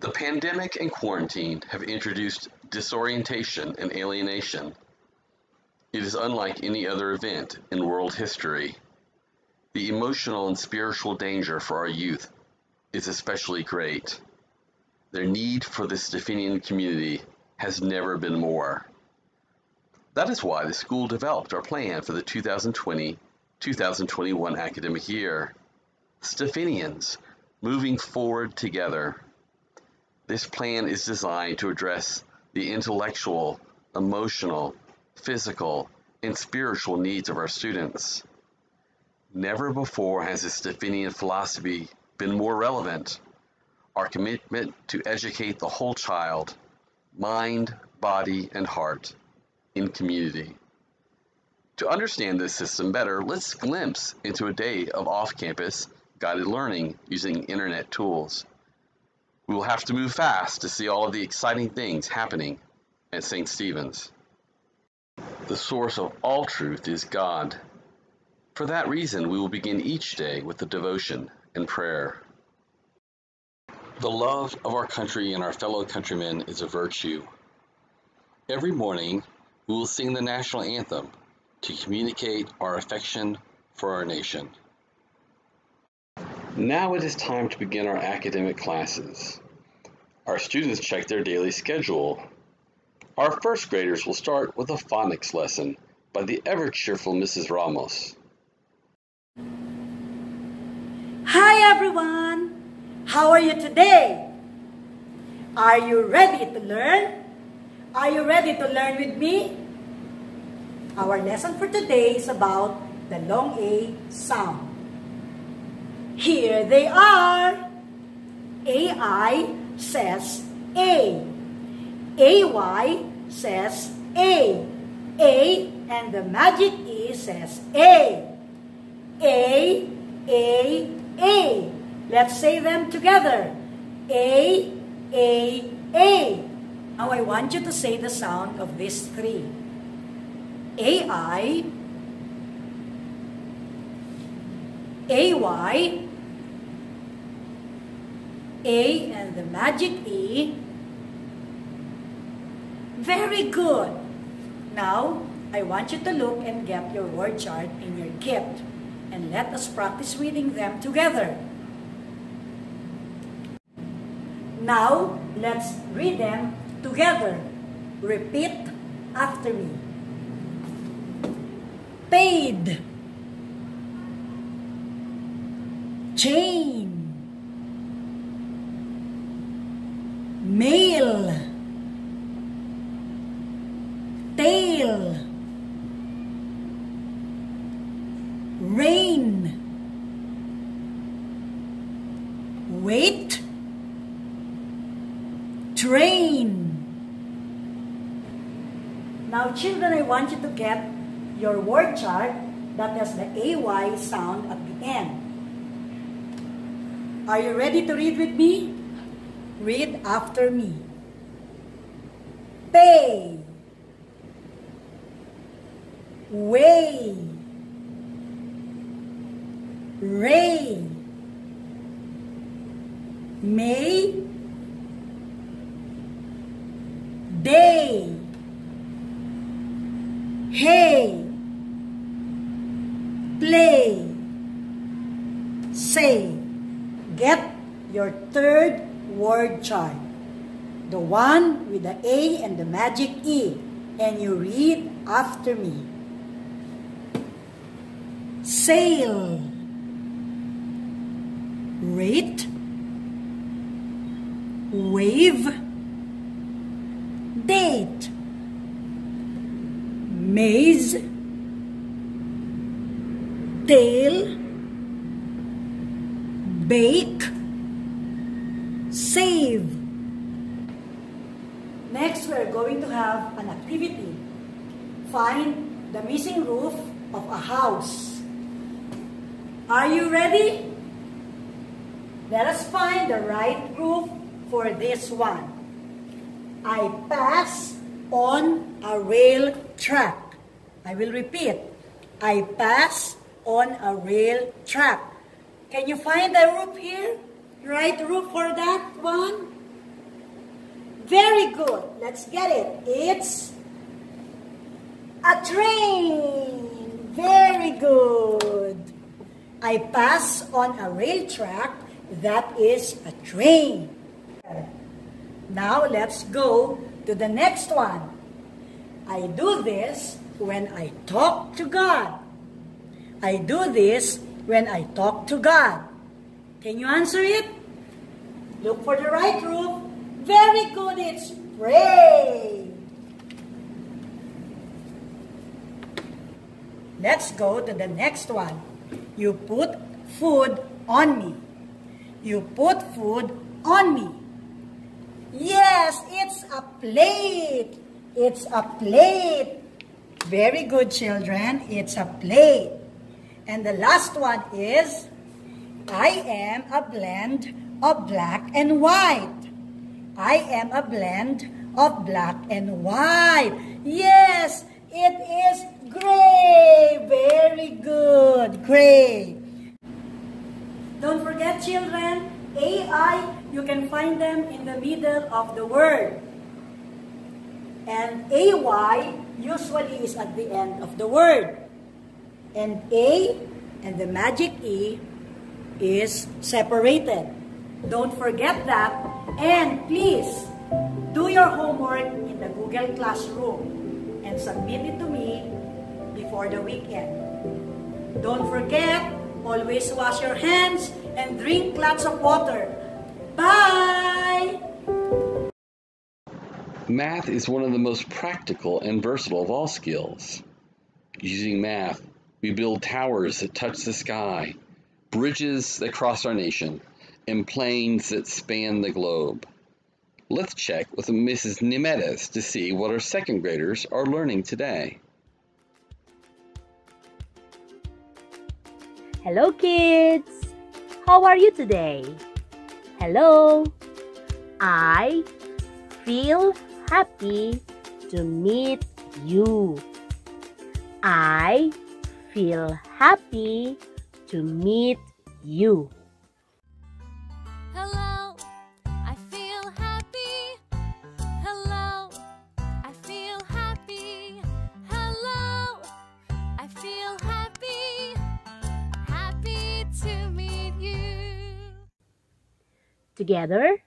The pandemic and quarantine have introduced disorientation and alienation. It is unlike any other event in world history. The emotional and spiritual danger for our youth is especially great. Their need for the Stephenian community has never been more. That is why the school developed our plan for the 2020-2021 academic year. Stephenians, moving forward together. This plan is designed to address the intellectual, emotional, physical, and spiritual needs of our students. Never before has the Stephenian philosophy been more relevant. Our commitment to educate the whole child, mind, body, and heart, in community. To understand this system better, let's glimpse into a day of off-campus guided learning using internet tools. We will have to move fast to see all of the exciting things happening at St. Stephen's. The source of all truth is God. For that reason, we will begin each day with a devotion and prayer. The love of our country and our fellow countrymen is a virtue. Every morning, we will sing the national anthem to communicate our affection for our nation. Now it is time to begin our academic classes. Our students check their daily schedule. Our first graders will start with a phonics lesson by the ever-cheerful Mrs. Ramos. Hi everyone! How are you today? Are you ready to learn? Are you ready to learn with me? Our lesson for today is about the long A sound. Here they are. AI says A. AY says A. A and the magic E says A. A, A, A. Let's say them together. A, A, A. Now I want you to say the sound of these three. AI, AY, A and the magic E. Very good. Now, I want you to look and get your word chart in your kit and let us practice reading them together. Now, let's read them together. Repeat after me. Paid, chain, mail, tail, rain, wait, train. Now children, I want you to get your word chart that has the AY sound at the end. Are you ready to read with me? Read after me. Pay, weigh, ray, may, day, hey, play, say. Get your third word chart, the one with the A and the magic E, and you read after me. Sail, rate, wave, date, maze, tail, bake, save. Next, we're going to have an activity. Find the missing roof of a house. Are you ready? Let us find the right roof for this one. I pass on a rail track. I will repeat. I pass on a rail track. Can you find the roof here? Right roof for that one? Very good. Let's get it. It's a train. Very good. I pass on a rail track. That is a train. Now let's go to the next one. I do this when I talk to God. I do this when I talk to God. Can you answer it? Look for the right roof. Very good. It's pray. Let's go to the next one. You put food on me. You put food on me. Yes, it's a plate. It's a plate. Very good, children. It's a plate. And the last one is, I am a blend of black and white. I am a blend of black and white. Yes, it is gray. Very good. Gray. Don't forget, children, AI, you can find them in the middle of the word. And AY usually is at the end of the word. And A and the magic E is separated. Don't forget that. And please, do your homework in the Google Classroom and submit it to me before the weekend. Don't forget, always wash your hands and drink lots of water. Bye! Math is one of the most practical and versatile of all skills. Using math, we build towers that touch the sky, bridges that cross our nation, and planes that span the globe. Let's check with Mrs. Nimedes to see what our second graders are learning today. Hello kids! How are you today? Hello! I feel happy to meet you. I feel happy to meet you. Hello, I feel happy. Hello, I feel happy. Hello, I feel happy. Happy to meet you. Together,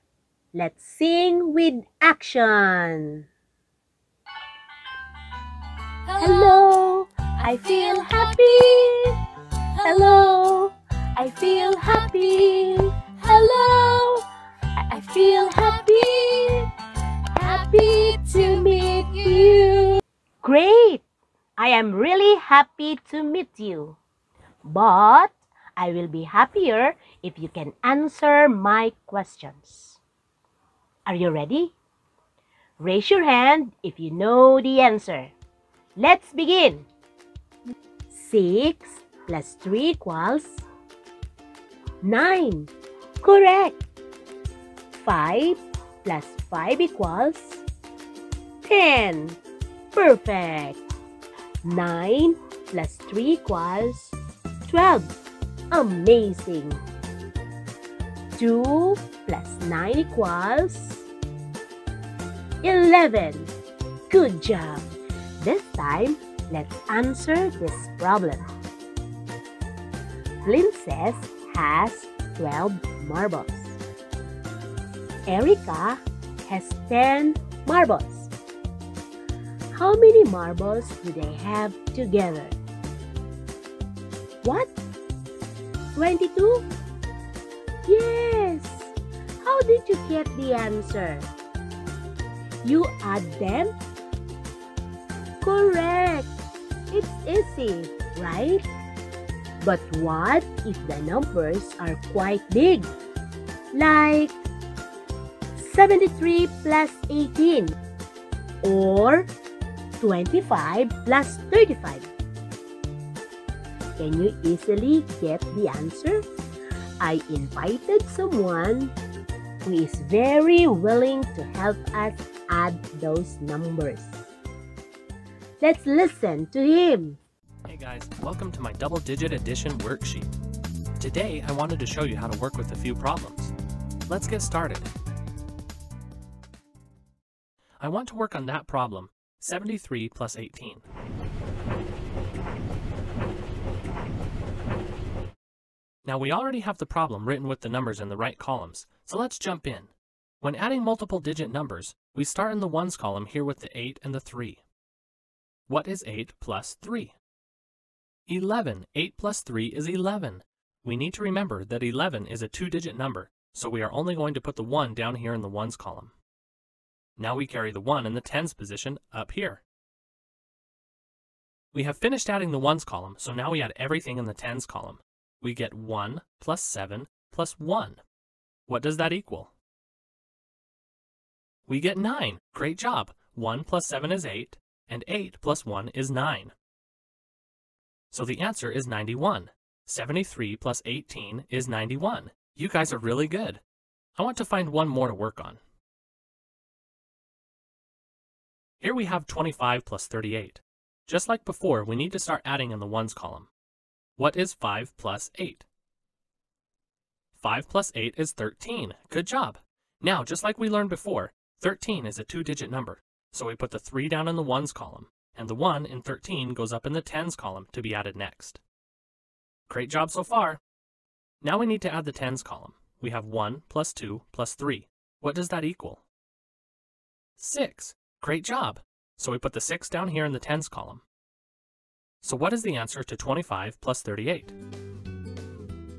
let's sing with action. Hello, I feel happy. Hello, I feel happy. Hello, I feel happy. Happy to meet you. Great! I am really happy to meet you. But I will be happier if you can answer my questions. Are you ready? Raise your hand if you know the answer. Let's begin. 6 plus 3 equals 9. Correct. 5 plus 5 equals 10. Perfect. 9 plus 3 equals 12. Amazing. 2 plus 9 equals 11. Good job. This time, let's answer this problem. Princess has 12 marbles. Erica has 10 marbles. How many marbles do they have together? What? 22? Yes! How did you get the answer? You add them? Correct! It's easy, right? But what if the numbers are quite big? Like 73 plus 18 or 25 plus 35. Can you easily get the answer? I invited someone who is very willing to help us add those numbers. Let's listen to him. Hey guys, welcome to my double-digit addition worksheet. Today, I wanted to show you how to work with a few problems. Let's get started. I want to work on that problem, 73 plus 18. Now we already have the problem written with the numbers in the right columns, so let's jump in. When adding multiple digit numbers, we start in the ones column here with the 8 and the 3. What is 8 plus 3? 11. 8 plus 3 is 11. We need to remember that 11 is a two-digit number, so we are only going to put the 1 down here in the ones column. Now we carry the 1 in the tens position up here. We have finished adding the ones column, so now we add everything in the tens column. We get 1 plus 7 plus 1. What does that equal? We get 9. Great job. 1 plus 7 is 8, and 8 plus 1 is 9. So the answer is 91. 73 plus 18 is 91. You guys are really good. I want to find one more to work on. Here we have 25 plus 38. Just like before, we need to start adding in the ones column. What is 5 plus 8? 5 plus 8 is 13. Good job. Now, just like we learned before, 13 is a two-digit number, so we put the 3 down in the ones column, and the 1 in 13 goes up in the tens column to be added next. Great job so far. Now we need to add the tens column. We have 1 plus 2 plus 3. What does that equal? 6. Great job. So we put the 6 down here in the tens column. So what is the answer to 25 plus 38?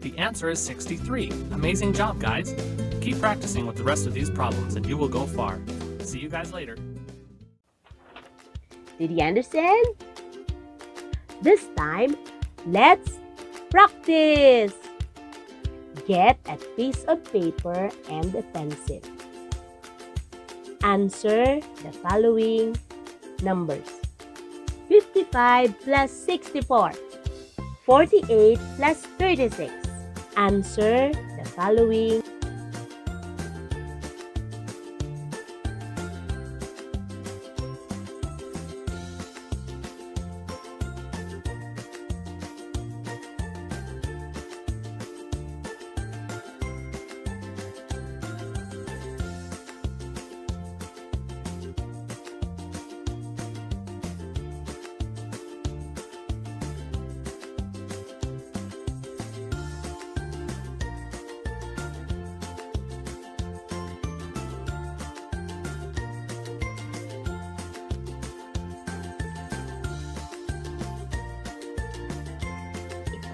The answer is 63. Amazing job, guys. Keep practicing with the rest of these problems and you will go far. See you guys later. Did you understand? This time, let's practice. Get a piece of paper and a pencil. Answer the following numbers. 55 plus 64. 48 plus 36. Answer the following.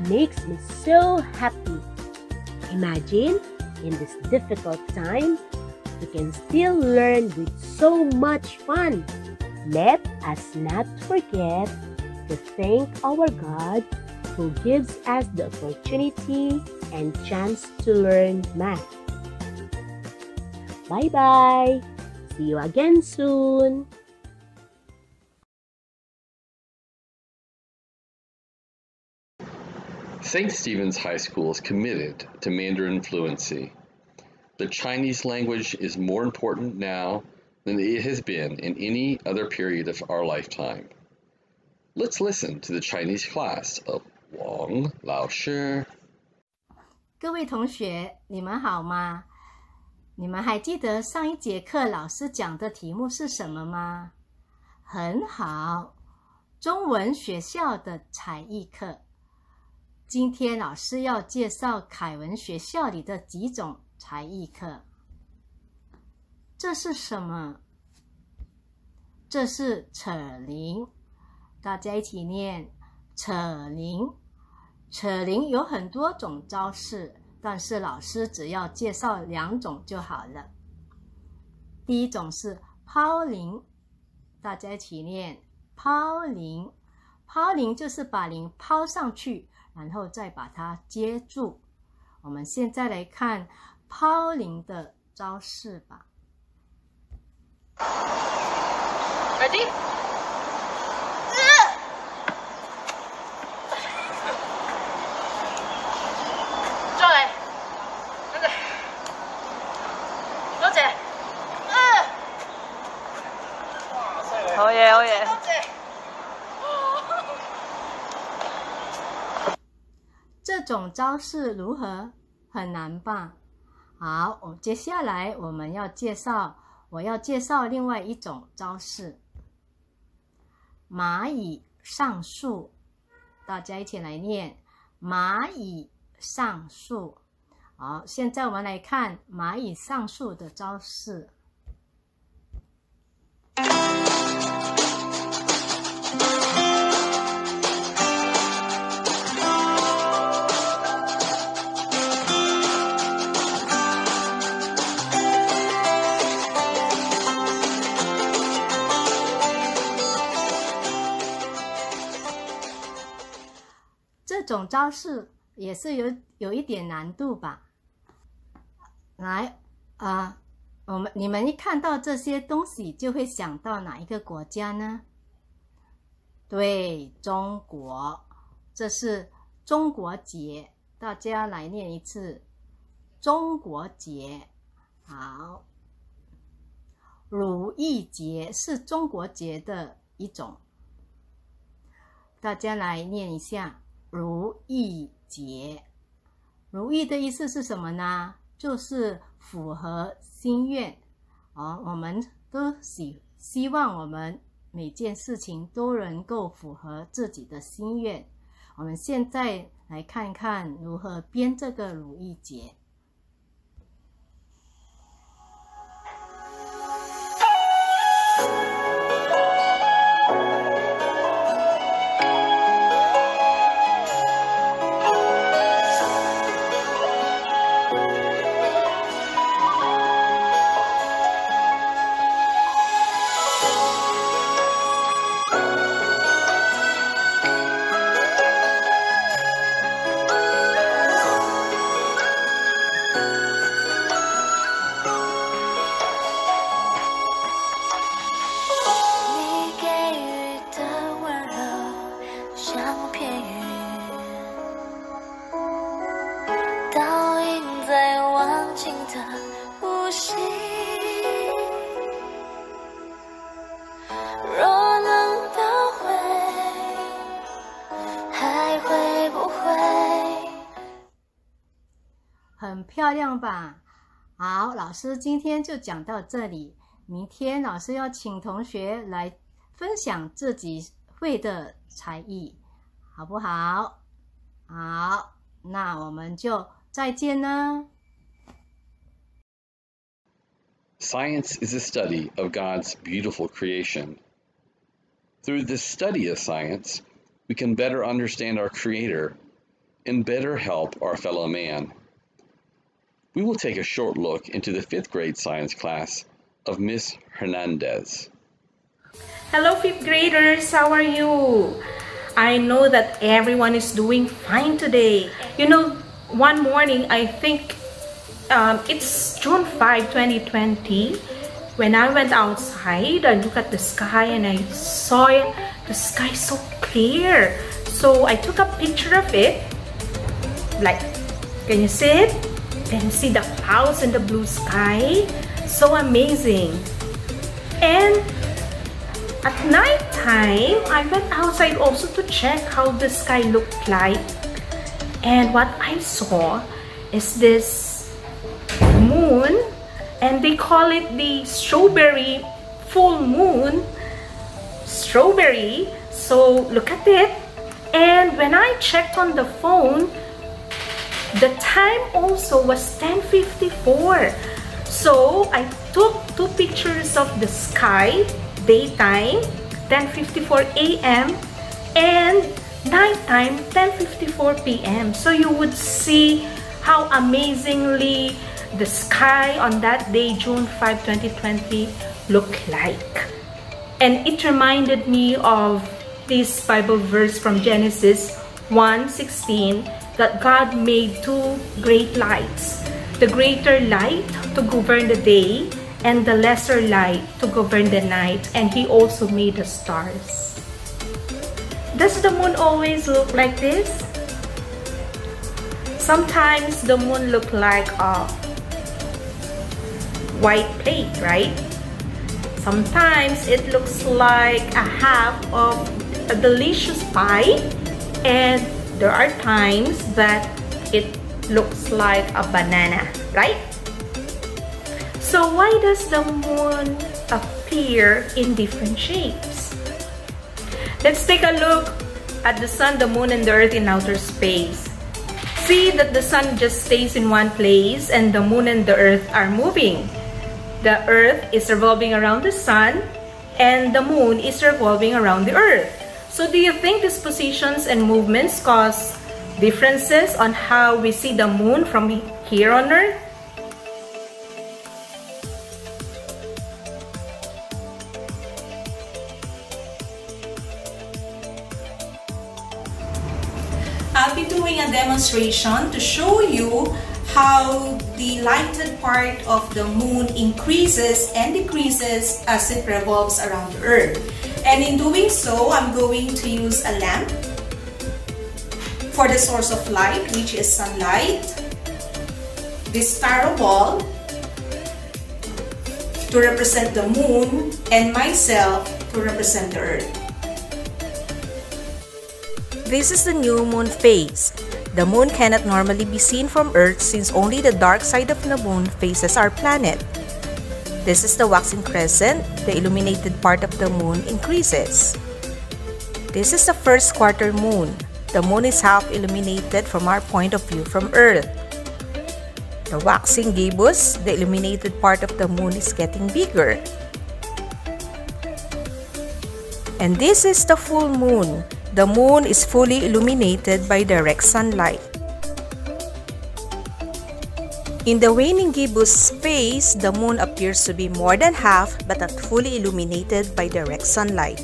Makes me so happy. Imagine, in this difficult time, we can still learn with so much fun. Let us not forget to thank our God who gives us the opportunity and chance to learn math. Bye-bye. See you again soon. St. Stephen's High School is committed to Mandarin fluency. The Chinese language is more important now than it has been in any other period of our lifetime. Let's listen to the Chinese class of Wang Lao Shi. 各位同学，你们好吗？你们还记得上一节课老师讲的题目是什么吗？很好，中文学校的才艺课。今天老师要介绍凯文学校里的几种才艺课。这是什么？这是扯铃，大家一起念扯铃。扯铃有很多种招式，但是老师只要介绍2种就好了。第一种是抛铃，大家一起念抛铃。抛铃就是把铃抛上去，然后再把它接住。我们现在来看抛铃的招式吧。Ready? 上来，跟着，多姐，好嘢，好嘢。这种招式如何？很难吧？好，接下来我们要介绍我要介绍另外一种招式，蚂蚁上树。大家一起来念，蚂蚁上树。好，现在我们来看蚂蚁上树的招式。这种招式也是有一点难度吧。来你们一看到这些东西就会想到哪一个国家呢？对，中国，这是中国结，大家来念一次，中国结。好，如意结是中国结的一种，大家来念一下，如意结。如意的意思是什么呢？就是符合心愿。我们都希望我们每件事情都能够符合自己的心愿。我们现在来看看如何编这个如意结。很漂亮吧？好，老师今天就讲到这里。明天老师要请同学来分享自己会的才艺，好不好？好，那我们就再见了。Science is a study of God's beautiful creation. Through the study of science, we can better understand our Creator and better help our fellow man. We will take a short look into the 5th grade science class of Miss Hernandez. Hello 5th graders, how are you? I know that everyone is doing fine today. You know, one morning, I think it's June 5, 2020. When I went outside, I looked at the sky and I saw the sky so clear. So I took a picture of it. Like, can you see it? Can you see the clouds in the blue sky? So amazing. And at night time, I went outside also to check how the sky looked like. And what I saw is this moon, and they call it the strawberry full moon. Strawberry. So look at it. And when I checked on the phone, the time also was 10:54. So I took 2 pictures of the sky, daytime, 10:54 a.m. and nighttime, 10:54 p.m. So you would see how amazingly the sky on that day, June 5, 2020, looked like. And it reminded me of this Bible verse from Genesis 1:16, that God made 2 great lights, the greater light to govern the day and the lesser light to govern the night, and He also made the stars. Does the moon always look like this? Sometimes the moon look like a white plate, right? Sometimes it looks like a half of a delicious pie, and there are times that it looks like a banana, right? So why does the moon appear in different shapes? Let's take a look at the sun, the moon, and the earth in outer space. See that the sun just stays in one place and the moon and the earth are moving. The earth is revolving around the sun and the moon is revolving around the earth. So do you think these positions and movements cause differences on how we see the moon from here on earth? I'll be doing a demonstration to show you how the lighted part of the moon increases and decreases as it revolves around the earth. And in doing so, I'm going to use a lamp for the source of light, which is sunlight, this taro ball to represent the moon, and myself to represent the earth. This is the new moon phase. The moon cannot normally be seen from Earth since only the dark side of the moon faces our planet. This is the waxing crescent. The illuminated part of the moon increases. This is the first quarter moon. The moon is half illuminated from our point of view from Earth. The waxing gibbous, the illuminated part of the moon is getting bigger. And this is the full moon. The moon is fully illuminated by direct sunlight. In the waning gibbous phase, the moon appears to be more than half but not fully illuminated by direct sunlight.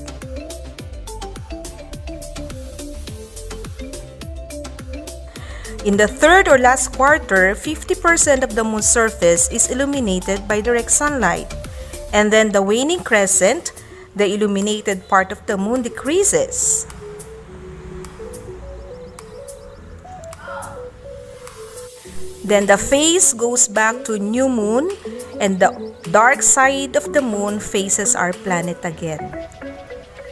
In the third or last quarter, 50% of the moon's surface is illuminated by direct sunlight. And then the waning crescent, the illuminated part of the moon decreases. Then the phase goes back to new moon and the dark side of the moon faces our planet again.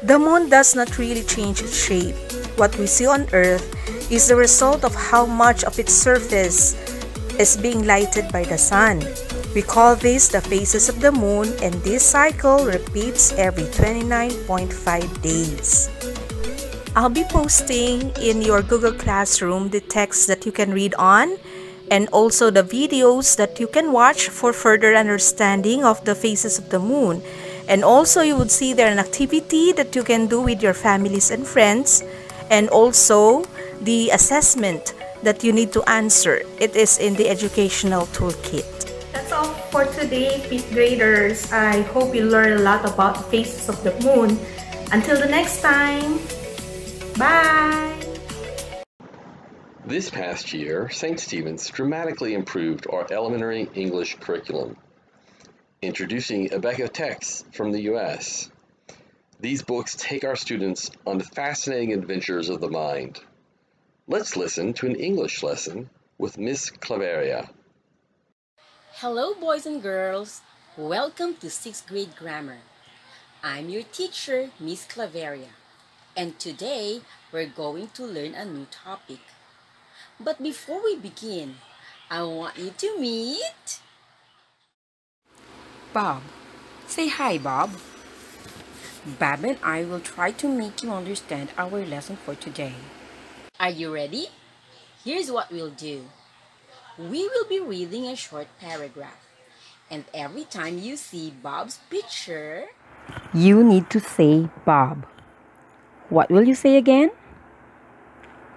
The moon does not really change its shape. What we see on Earth is the result of how much of its surface is being lighted by the sun. We call this the phases of the moon, and this cycle repeats every 29.5 days. I'll be posting in your Google Classroom the text that you can read on, and also the videos that you can watch for further understanding of the phases of the moon. And also you would see there an activity that you can do with your families and friends, and also the assessment that you need to answer. It is in the educational toolkit. That's all for today, 5th graders. I hope you learned a lot about the phases of the moon. Until the next time, bye! This past year, St. Stephen's dramatically improved our elementary English curriculum, introducing a bank of texts from the U.S. These books take our students on the fascinating adventures of the mind. Let's listen to an English lesson with Miss Claveria. Hello, boys and girls. Welcome to 6th grade grammar. I'm your teacher, Miss Claveria, and today we're going to learn a new topic. But before we begin, I want you to meet Bob. Say hi, Bob. Bob and I will try to make you understand our lesson for today. Are you ready? Here's what we'll do. We will be reading a short paragraph, and every time you see Bob's picture, You need to say Bob. What will you say again?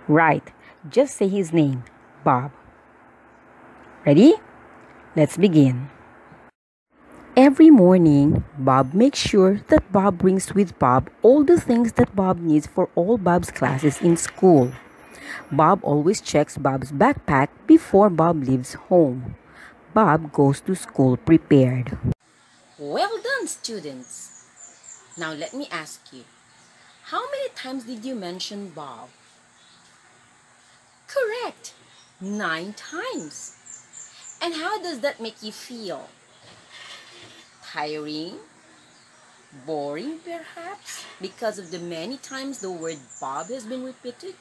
Right. Just say his name, Bob. Ready? Let's begin. Every morning, Bob makes sure that Bob brings with Bob all the things that Bob needs for all Bob's classes in school. Bob always checks Bob's backpack before Bob leaves home. Bob goes to school prepared. well done, students. Now let me ask you, how many times did you mention Bob? Correct, 9 times. And how does that make you feel? Tiring? Boring perhaps? Because of the many times the word Bob has been repeated?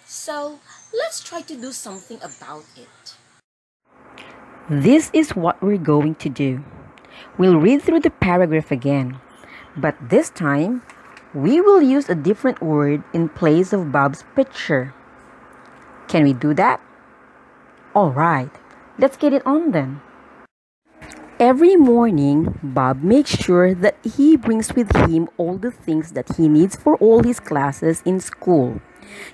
So let's try to do something about it. This is what we're going to do. We'll read through the paragraph again, but this time, we will use a different word in place of Bob's picture. Can we do that? Alright, let's get it on then. Every morning, Bob makes sure that he brings with him all the things that he needs for all his classes in school.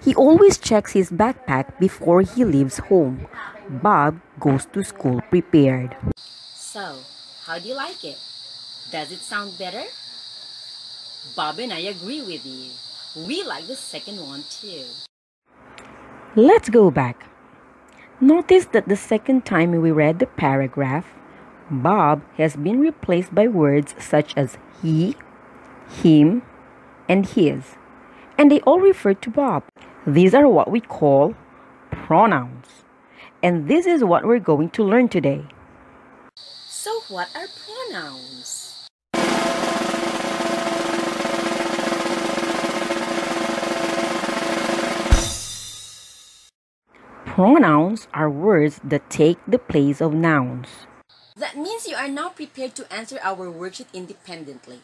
He always checks his backpack before he leaves home. Bob goes to school prepared. So, how do you like it? Does it sound better? Bob and I agree with you. We like the second one too. Let's go back. Notice that the second time we read the paragraph, Bob has been replaced by words such as he, him, and his, and they all refer to Bob. These are what we call pronouns, and this is what we're going to learn today. So what are pronouns? Pronouns are words that take the place of nouns. That means you are now prepared to answer our worksheet independently.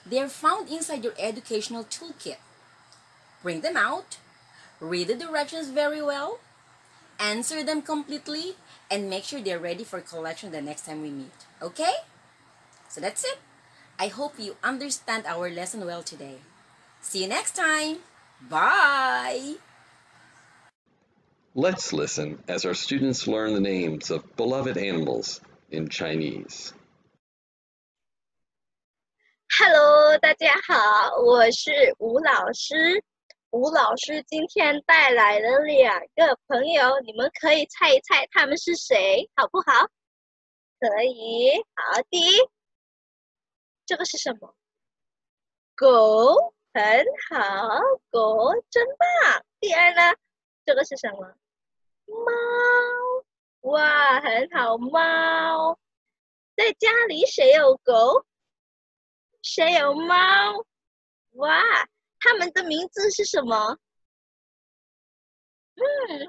They are found inside your educational toolkit. Bring them out, read the directions very well, answer them completely, and make sure they're ready for collection the next time we meet. Okay? So that's it. I hope you understand our lesson well today. See you next time. Bye! Let's listen as our students learn the names of beloved animals in Chinese. Hello， 大家好，我是吴老师。吴老师今天带来了2个朋友，你们可以猜一猜他们是谁，好不好？可以。好，第一，这个是什么？狗，很好，狗真棒。第二呢，这个是什么？猫，哇，很好，猫。在家里谁有狗？谁有猫？哇，他们的名字是什么？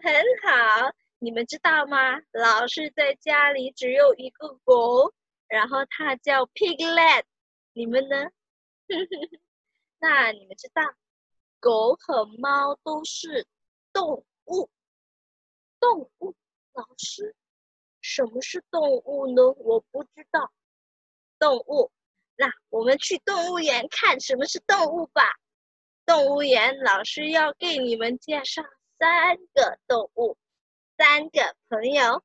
很好。你们知道吗？老师在家里只有一个狗，然后它叫 Piglet。你们呢？那你们知道，狗和猫都是动物。动物，老师，什么是动物呢？我不知道。动物。那我们去动物园看什么是动物吧。动物园老师要给你们介绍3个动物，3个朋友。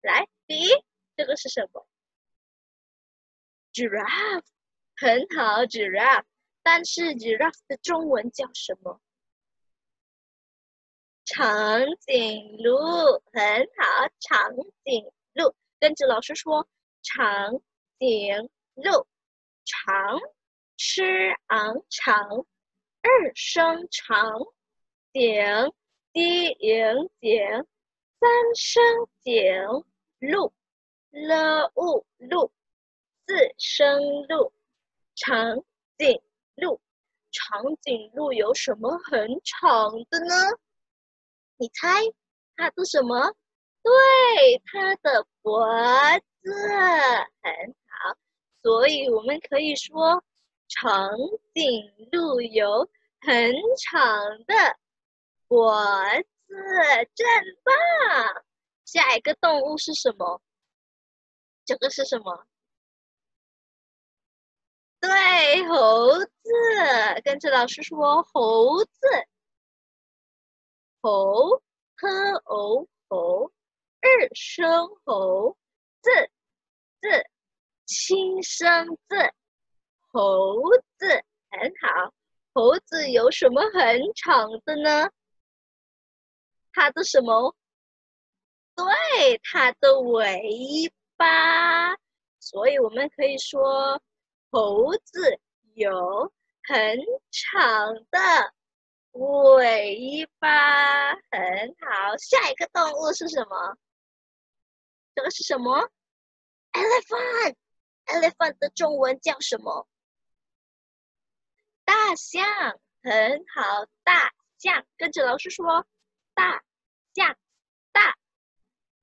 来，第一，这个是什么？ Giraffe， 很好 ，Giraffe。但是 Giraffe 的中文叫什么？长颈鹿，很好，长颈鹿。跟着老师说，长颈鹿。长，吃昂长，2声长，颈，低迎颈，3声颈，鹿，了物鹿，4声鹿，长颈鹿。长颈鹿有什么很长的呢？你猜它的什么？对，它的脖子，很好。所以我们可以说，长颈鹿有很长的脖子，真棒！下一个动物是什么？这个是什么？对，猴子。跟着老师说，猴子。猴，呵哦猴，2声猴，字，轻声字，猴子，很好。猴子有什么很长的呢？它的什么？对，它的尾巴。所以我们可以说，猴子有很长的尾巴，很好。下一个动物是什么？这个是什么？ Elephant 的中文叫什么？大象，很好，大象。跟着老师说，大象，大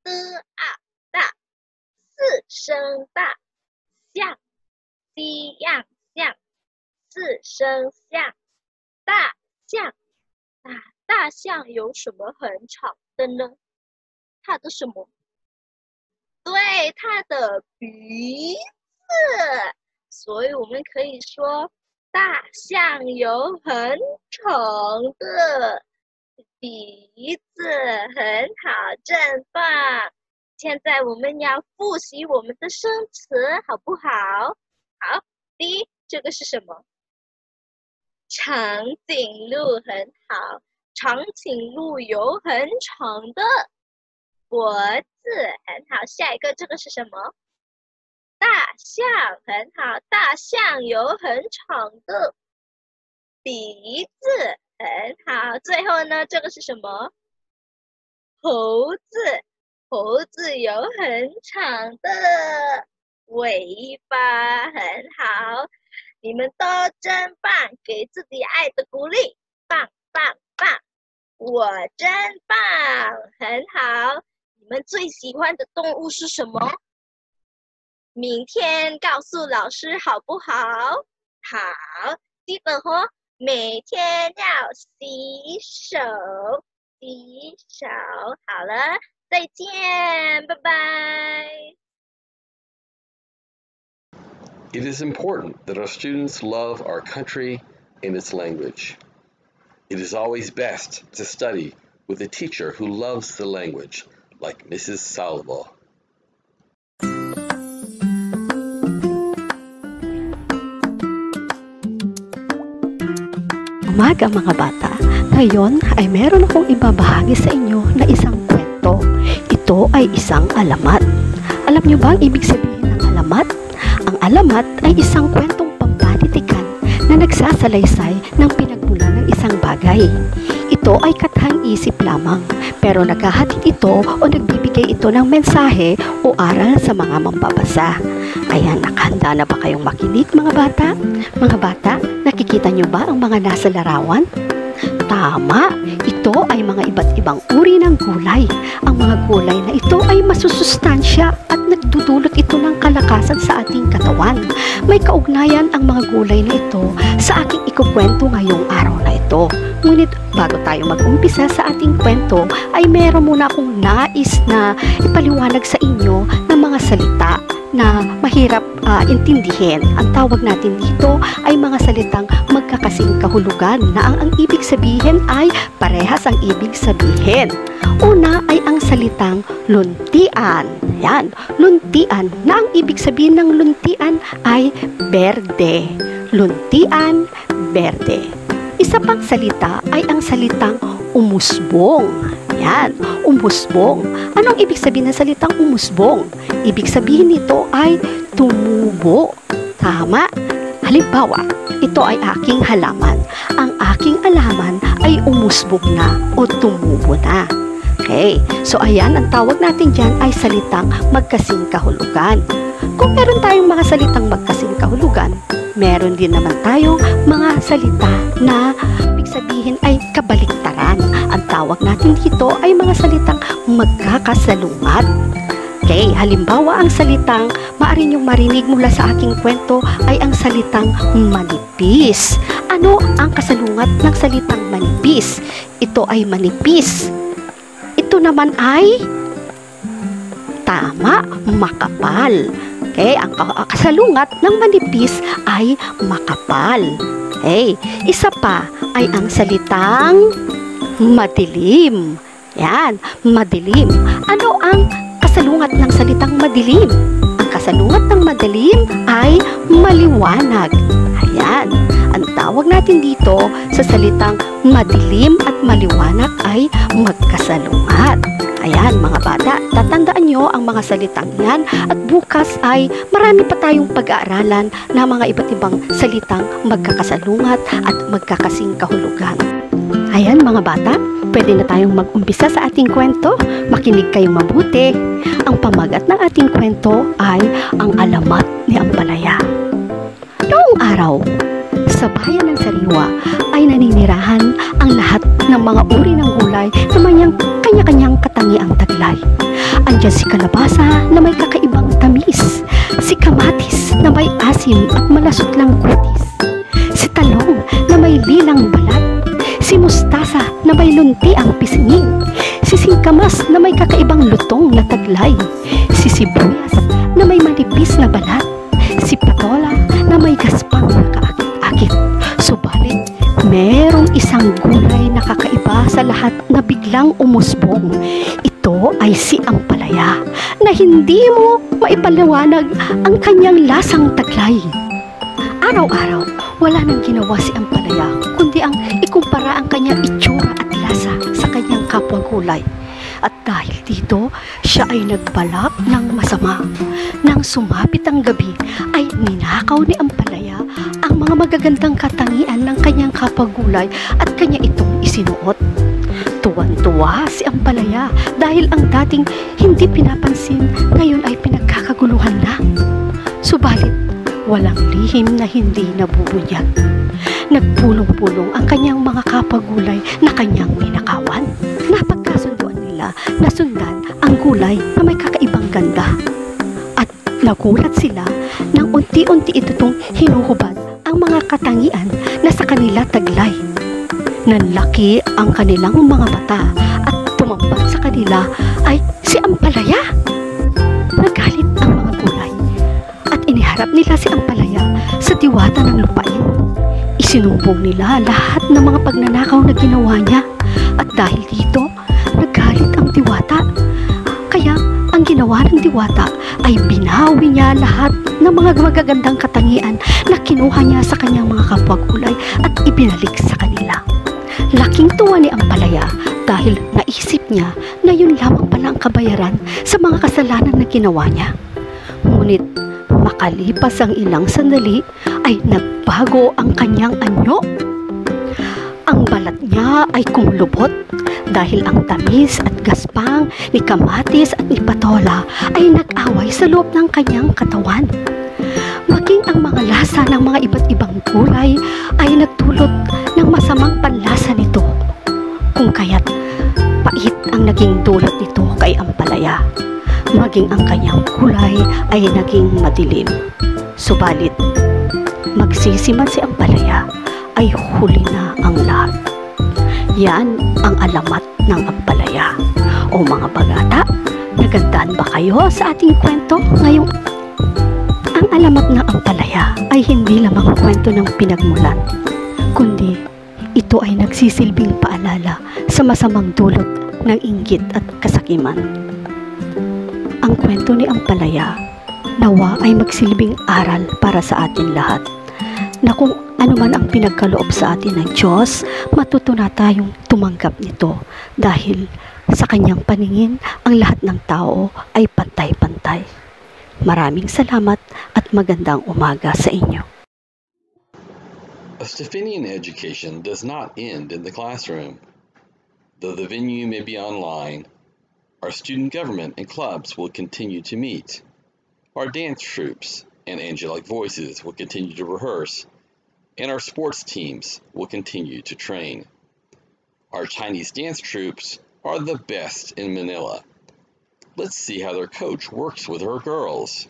的啊大四声大，象，西样象，四声象，大象。大象有什么很长的呢？它的什么？对，它的鼻子。所以我们可以说，大象有很长的鼻子，很好，真棒！现在我们要复习我们的生词，好不好？好，第一，这个是什么？长颈鹿，很好。长颈鹿有很长的脖子，很好。下一个，这个是什么？大象，很好。大象有很长的鼻子，很好。最后呢，这个是什么？猴子，猴子有很长的尾巴，很好。你们都真棒，给自己爱的鼓励，棒棒棒！我真棒，很好。你们最喜欢的动物是什么？明天告诉老师好不好？好，记得哦，每天要洗手，洗手。好了，再见，拜拜。It is important that our students love our country and its language. It is always best to study with a teacher who loves the language, like Mrs. Salvo. Umaga mga bata, ngayon ay meron akong ibabahagi sa inyo na isang kwento. Ito ay isang alamat. Alam niyo ba ang ibig sabihin ng alamat? Ang alamat ay isang kwentong pampanitikan na nagsasalaysay ng pinagmulan ng isang bagay. Ito ay kathang isip lamang, pero naghahatid ito o nagbibigay ito ng mensahe o aral sa mga mambabasa. Kaya nakahanda na ba kayong makinig mga bata? Mga bata, nakikita niyo ba ang mga nasa larawan? Tama! Ito ay mga iba't ibang uri ng gulay. Ang mga gulay na ito ay masusustansya at nagdudulot ito ng kalakasan sa ating katawan. May kaugnayan ang mga gulay na ito sa aking ikukwento ngayong araw na ito. Ngunit bago tayo mag-umpisa sa ating kwento, ay meron muna akong nais na ipaliwanag sa inyo ng mga salita na mahirap intindihin. Ang tawag natin dito ay mga salitang magkakasing kahulugan na ang ibig sabihin ay parehas ang ibig sabihin. Una ay ang salitang luntian. Yan, luntian, na ang ibig sabihin ng luntian ay berde. Luntian, berde. Isa pang salita ay ang salitang umusbong. Yan, umusbong. Anong ibig sabihin ng salitang umusbong? Ibig sabihin nito ay tumubo. Tama? Halimbawa, ito ay aking halaman. Ang aking halaman ay umusbong na o tumubo na. Okay, so ayan, ang tawag natin dyan ay salitang magkasing kahulugan. Kung meron tayong mga salitang magkasing kahulugan, meron din naman tayong mga salita na ibig sabihin ay kabaliktaran. Ang tawag natin dito ay mga salitang magkakasalungat. Okay, halimbawa ang salitang maaari niyong marinig mula sa aking kwento ay ang salitang manipis. Ano ang kasalungat ng salitang manipis? Ito ay manipis. Ito naman ay tama, makapal. Okay, ang kasalungat ng manipis ay makapal. Okay, isa pa ay ang salitang madilim. Yan, madilim. Ano ang kasalungat ng salitang madilim? Ang kasalungat ng madilim ay maliwanag. Ayan, ang tawag natin dito sa salitang madilim at maliwanag ay magkasalungat. Ayan mga bata, tatandaan nyo ang mga salitang yan at bukas ay marami pa tayong pag-aaralan na mga iba't ibang salitang magkakasalungat at magkakasing kahulugan. Ayan mga bata, pwede na tayong mag-umpisa sa ating kwento. Makinig kayong mabuti. Ang pamagat ng ating kwento ay ang alamat ni Ampalaya. Noong araw, sa bayan ng Sariwa ay naninirahan ang lahat ng mga uri ng gulay na may kanya-kanyang katangiang taglay. Andiyan si kalabasa na may kakaibang tamis matamis, si kamatis na may asim at malasot lang kutis, si talong na may lilang balat, si mustasa na may lunti ang pisngin, si singkamas na may kakaibang lutong na taglay, si sibuyas na may manipis na balat, si patola na may gaspang na kaakit-akit. Subalit, merong isang gulay na kakaiba sa lahat na biglang umusbong. Ito ay si ampalaya na hindi mo maipaliwanag ang kanyang lasang taglay. Araw-araw, wala nang ginawa si ampalaya kundi ang ikumpara ang kanyang itsura at lasa sa kanyang kapwa gulay. At dahil dito, siya ay nagbalak ng masama. Nang sumapit ang gabi, ay ninakaw ni ampalaya ang mga magagandang katangian ng kanyang kapagulay at kanya itong isinuot. Tuwan-tuwa si ampalaya dahil ang dating hindi pinapansin ngayon ay pinagkakaguluhan na. Subalit, walang lihim na hindi nabubunyag. Nagpulong-pulong ang kanyang mga kapagulay na kanyang ninakawan. Napagkasunduan nila na sundan ang gulay na may kakaibang ganda. At nagulat sila nang unti-unti itong hinuhubad ang mga katangian na sa kanila taglay. Nanlaki ang kanilang mga mata at tumambad sa kanila ay si ampalaya. Nagalit ang mga gulay at iniharap nila si ampalaya sa diwata ng lupain. Isinumbong nila lahat ng mga pagnanakaw na ginawa niya at dahil dito, nagalit ang diwata. Kaya ang ginawa ng diwata ay binawi niya lahat ng mga magagandang katangian na kinuha niya sa kanyang mga kapwa-gulay at ibinalik sa kanila. Laking tuwa ni ampalaya dahil naisip niya na yun lamang pala ang kabayaran sa mga kasalanan na ginawa niya. Ngunit makalipas ang ilang sandali ay nagbago ang kanyang anyo. Ang balat niya ay kumulubot dahil ang tamis at gaspang ni kamatis at ni patola ay nag-away sa loob ng kanyang katawan. Maging ang mga lasa ng mga iba't ibang gulay ay nagdulot ng masamang panlasa nito. Kung kaya't pait ang naging dulot nito kay ampalaya. Maging ang kanyang gulay ay naging madilim. Subalit, magsisiman si ampalaya ay huli na ang lahat. Yan ang alamat ng ampalaya. O mga bagata, nagandaan ba kayo sa ating kwento ngayong? Ang alamat ng ampalaya ay hindi lamang kwento ng pinagmulan, kundi ito ay nagsisilbing paalala sa masamang dulot ng inggit at kasakiman. Ang kwento ni ampalaya nawa ay magsilbing aral para sa atin lahat, na kung ano man ang pinagkaloob sa atin ng Diyos, matutunan tayong tumanggap nito dahil sa kanyang paningin ang lahat ng tao ay pantay-pantay. Maraming salamat at magandang umaga sa inyo. A Stephenian education does not end in the classroom. Though the venue may be online, our student government and clubs will continue to meet. Our dance troupes and angelic voices will continue to rehearse, and our sports teams will continue to train. Our Chinese dance troupes are the best in Manila. Let's see how their coach works with her girls.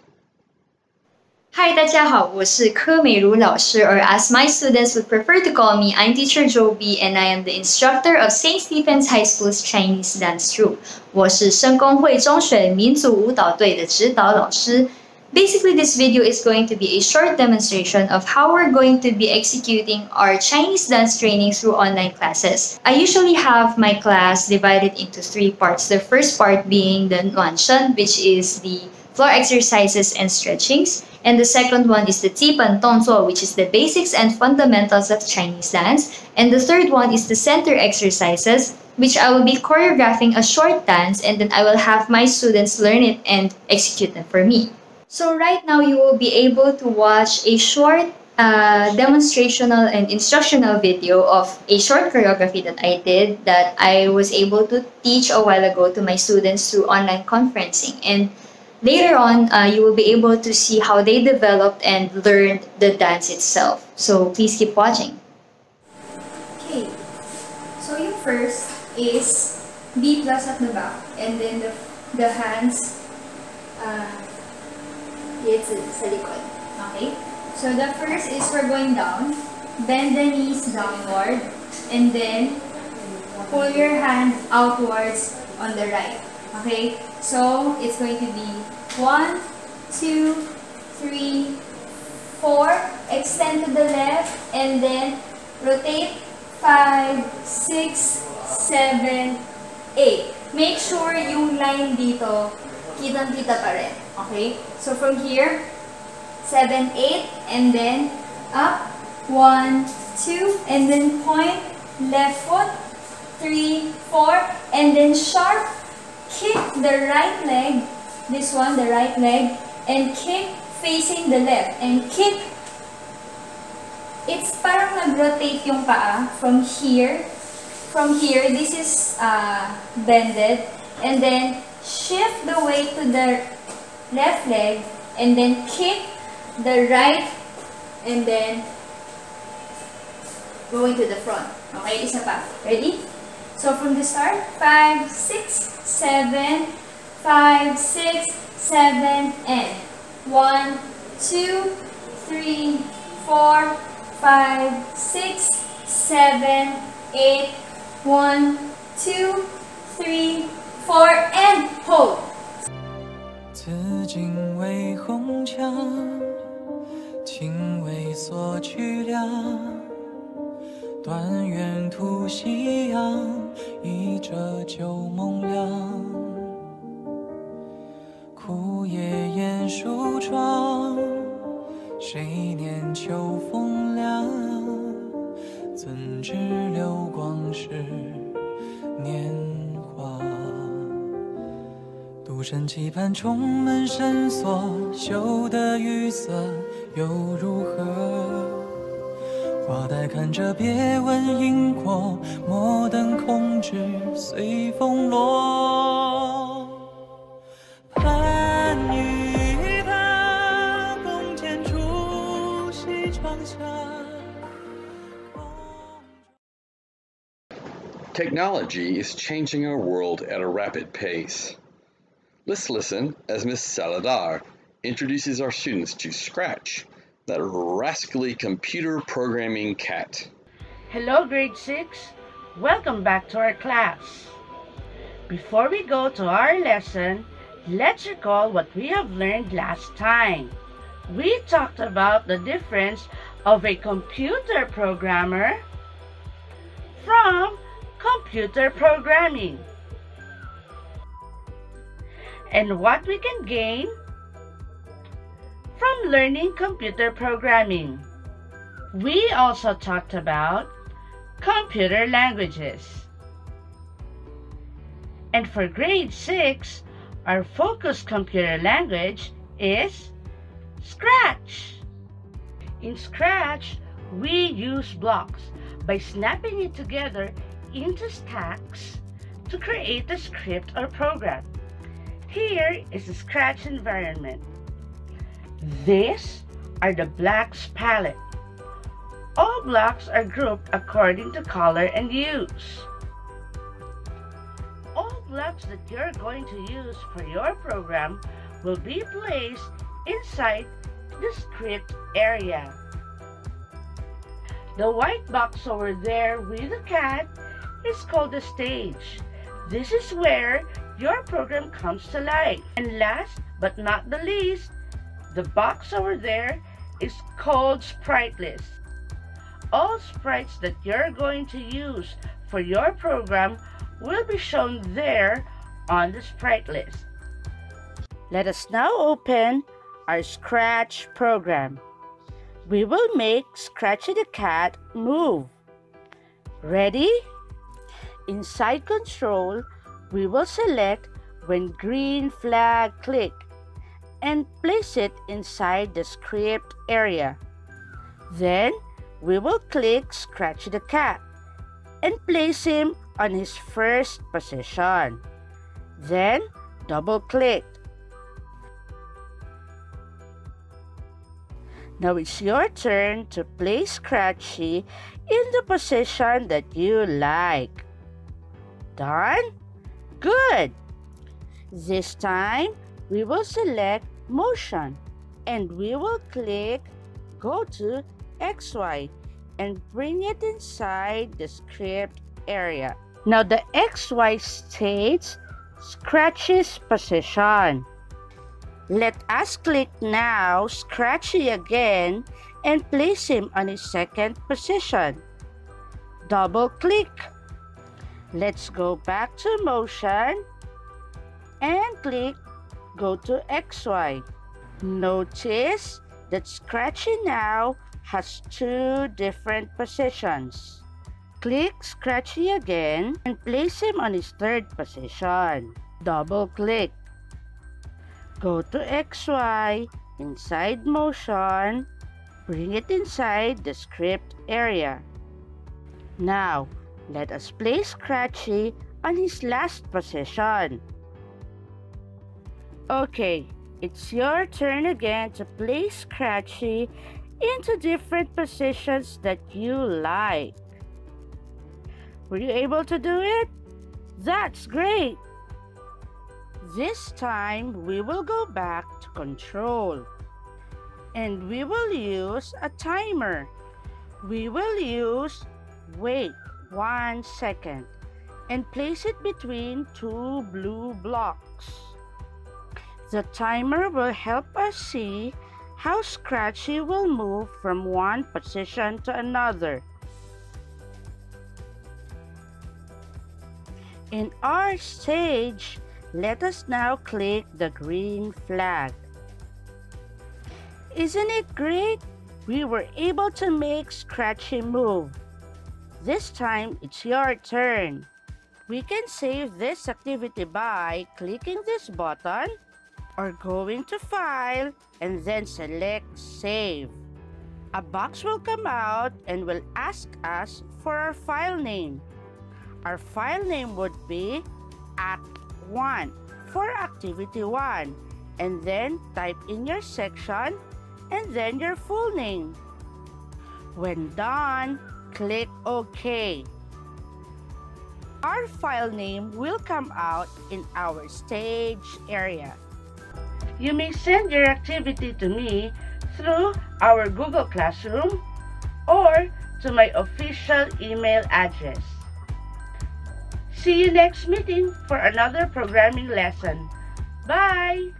Hi, 大家好，我是柯美如老师, or as my students would prefer to call me, I'm Teacher Joby, and I am the instructor of St. Stephen's High School's Chinese Dance Troupe. 我是圣公会中学民族舞蹈队的指导老师。Basically, this video is going to be a short demonstration of how we're going to be executing our Chinese dance training through online classes. I usually have my class divided into 3 parts. The first part being the Nuanshan, which is the floor exercises and stretchings. And the second one is the Tipan Tongzuo, which is the basics and fundamentals of Chinese dance. And the third one is the center exercises, which I will be choreographing a short dance, and then I will have my students learn it and execute them for me. So right now, you will be able to watch a short demonstrational and instructional video of a short choreography that I did that I was able to teach a while ago to my students through online conferencing. And later on, you will be able to see how they developed and learned the dance itself. So please keep watching. Okay, so yung first is B plus at the back, and then the hands 椰子sa likod. Okay? So the first is we're going down. Bend the knees downward. And then pull your hand outwards on the right. Okay? So it's going to be 1, 2, 3, 4. Extend to the left. And then rotate 5, 6, 7, 8. Make sure yung line dito, kitang-kita pa rin. Okay? So from here, 7, 8, and then up, 1, 2, and then point, left foot, 3, 4, and then sharp, kick the right leg, this one, the right leg, and kick facing the left, and kick. It's parang nag-rotate yung paa from here. From here, this is bended, and then shift the weight to the left leg, and then kick the right, and then going to the front. Okay, isa pa. Ready? So from the start, 5, 6, 7, 5, 6, 7, and 1, 2, 3, 4, 5, 6, 7, 8, 1, 2, 3, 4, and hold. 紫荆为红墙，情为索取量。断垣图夕阳，一折旧梦凉。枯叶掩疏窗，谁念秋风凉？怎知流光是年华？独身期盼重门深锁，羞得雨色又如何？花待看着别问因果，莫等空枝随风落。盼与他共剪烛西窗下。 Technology is changing our world at a rapid pace. Let's listen as Miss Saladar introduces our students to Scratch, that rascally computer programming cat. Hello, grade 6. Welcome back to our class. Before we go to our lesson, let's recall what we have learned last time. We talked about the difference of a computer programmer from computer programming, and what we can gain from learning computer programming. We also talked about computer languages. And for grade 6, our focus computer language is Scratch. In Scratch, we use blocks by snapping it together into stacks to create a script or program. Here is the Scratch environment. These are the blocks palette. All blocks are grouped according to color and use. All blocks that you're going to use for your program will be placed inside the script area. The white box over there with the cat is called the stage. This is where your program comes to life. And last but not the least, the box over there is called sprite list. All sprites that you're going to use for your program will be shown there on the sprite list. Let us now open our Scratch program. We will make Scratchy the cat move. Ready? Inside Control, we will select when green flag click and place it inside the script area. Then, we will click Scratchy the cat and place him on his first position. Then, double-click. Now it's your turn to place Scratchy in the position that you like. Done? Good! This time, we will select Motion and we will click Go to XY and bring it inside the script area. Now the XY states Scratchy's position. Let us click now Scratchy again and place him on his second position. Double click. Let's go back to motion and click Go to XY. Notice that Scratchy now has two different positions. Click Scratchy again and place him on his third position. Double click. Go to XY, inside motion, bring it inside the script area. Now, let us place Scratchy on his last position. Okay, it's your turn again to place Scratchy into different positions that you like. Were you able to do it? That's great! This time, we will go back to control. And we will use a timer. We will use wait 1 second and place it between two blue blocks. The timer will help us see how Scratchy will move from one position to another. In our stage, let us now click the green flag. Isn't it great? We were able to make Scratchy move. This time, it's your turn. We can save this activity by clicking this button or going to File and then select Save. A box will come out and will ask us for our file name. Our file name would be Act 1 for Activity 1, and then type in your section and then your full name. When done, click OK. Our file name will come out in our stage area. You may send your activity to me through our Google Classroom or to my official email address. See you next meeting for another programming lesson. Bye!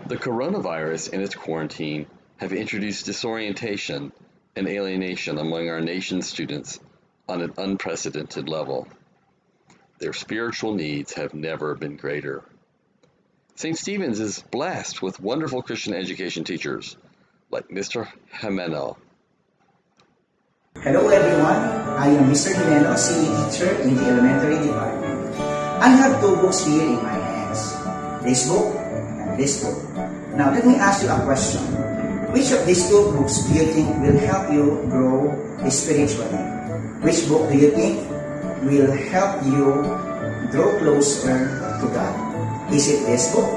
The coronavirus and its quarantine have introduced disorientation and alienation among our nation's students on an unprecedented level. Their spiritual needs have never been greater. St. Stephen's is blessed with wonderful Christian education teachers like Mr. Jimeno. Hello everyone, I am Mr. Jimeno, CE teacher in the elementary department. I have two books here in my hands, this book and this book. Now let me ask you a question. Which of these two books do you think will help you grow spiritually? Which book do you think will help you draw closer to God? Is it this book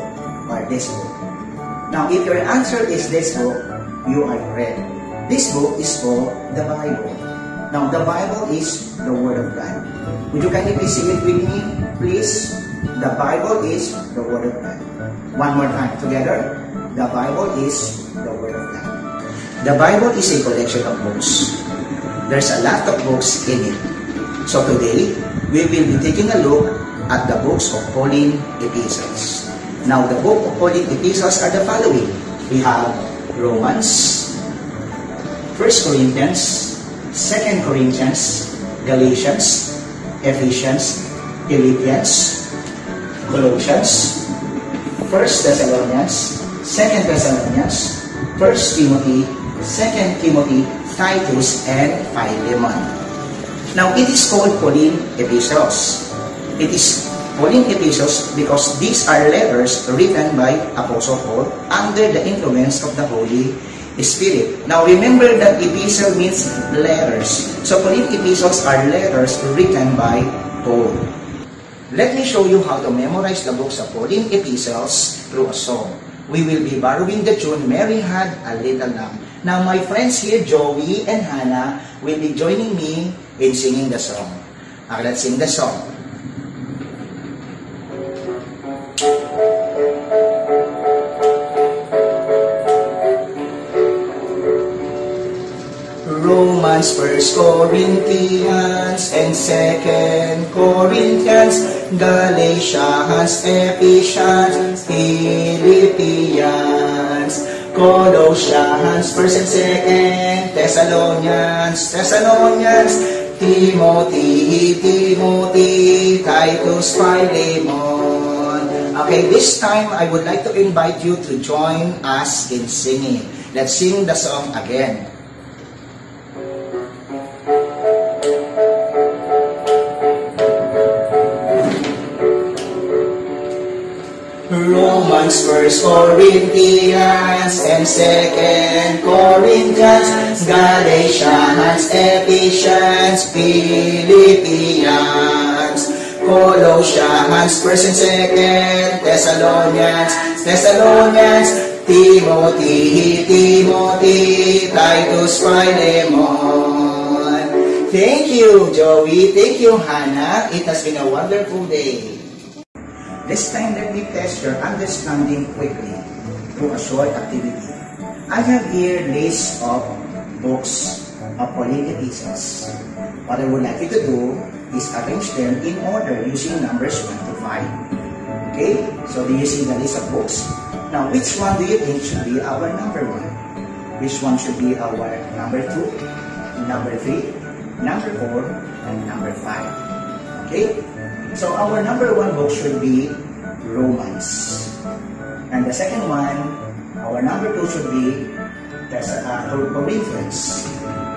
or this book? Now if your answer is this book, you are correct. This book is called the Bible. Now, the Bible is the Word of God. Would you kindly please say it with me, please? The Bible is the Word of God. One more time, together. The Bible is the Word of God. The Bible is a collection of books. There's a lot of books in it. So today, we will be taking a look at the books of Pauline epistles. Now, the book of Pauline epistles are the following. We have Romans, 1 Corinthians, 2 Corinthians, Galatians, Ephesians, Philippians, Colossians, 1 Thessalonians, 2 Thessalonians, 1 Timothy, 2 Timothy, Titus, and Philemon. Now, it is called Pauline epistles. It is Pauline epistles because these are letters written by Apostle Paul under the influence of the Holy Spirit. Now remember that epistle means letters. So Pauline epistles are letters written by Paul. Let me show you how to memorize the books of Pauline epistles through a song. We will be borrowing the tune Mary Had a Little Lamb. Now my friends here, Joey and Hannah, will be joining me in singing the song. Let's sing the song. Romans, 1 Corinthians, and 2 Corinthians, Galatians, Ephesians, Philippians, Colossians, 1 and 2 Thessalonians, Timothy, Titus, Philemon. Okay, this time I would like to invite you to join us in singing. Let's sing the song again. Romans, 1 Corinthians, and 2 Corinthians, Galatians, Ephesians, Philippians, Colossians, 1 and 2 Thessalonians, Timothy, Titus, Philemon. Thank you, Joey. Thank you, Hannah. It has been a wonderful day. This time, let me test your understanding quickly through a short activity. I have here lists of books of polling pieces. What I would like you to do is arrange them in order using numbers 1 to 5. Okay? So, do you see the list of books? Now, which one do you think should be our number 1? Which one should be our number 2, number 3, number 4, and number 5? Okay? So, our number 1 book should be Romans. And the second one, our number 2 should be Corinthians.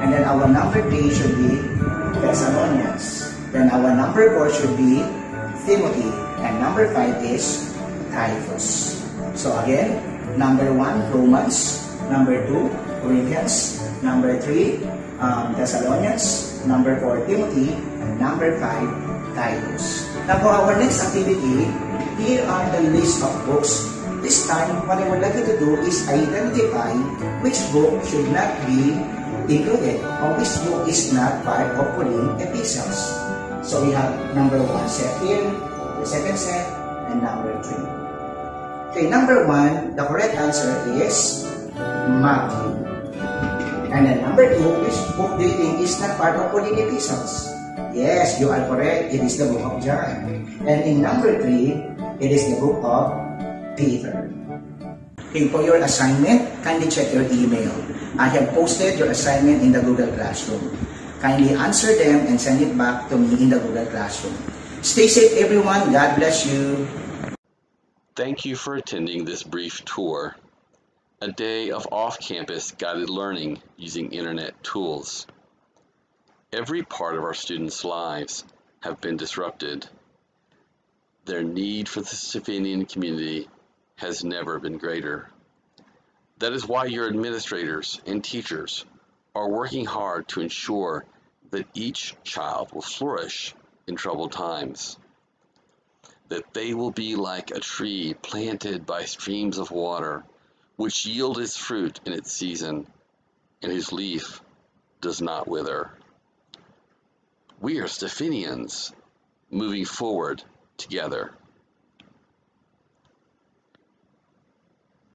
And then our number 3 should be Thessalonians. Then our number 4 should be Timothy. And number 5 is Titus. So again, number 1, Romans. Number 2, Corinthians. Number 3, Thessalonians. Number 4, Timothy. And number 5, Titus. Now for our next activity, here are the list of books. This time, what I would like you to do is identify which book should not be included or which book is not part of Pauline epistles. So we have number 1 set here, the second set, and number 3. Okay, number 1, the correct answer is Matthew. And then number 2, which book do you think is not part of Pauline epistles? Yes, you are correct. It is the book of John. And in number 3, it is the book of Peter. Okay, for your assignment, kindly check your email. I have posted your assignment in the Google Classroom. Kindly answer them and send it back to me in the Google Classroom. Stay safe, everyone. God bless you. Thank you for attending this brief tour. A day of off-campus guided learning using internet tools. Every part of our students' lives have been disrupted. Their need for the Stephenian community has never been greater. That is why your administrators and teachers are working hard to ensure that each child will flourish in troubled times, that they will be like a tree planted by streams of water, which yield its fruit in its season, and whose leaf does not wither. We are Stephenians, moving forward together.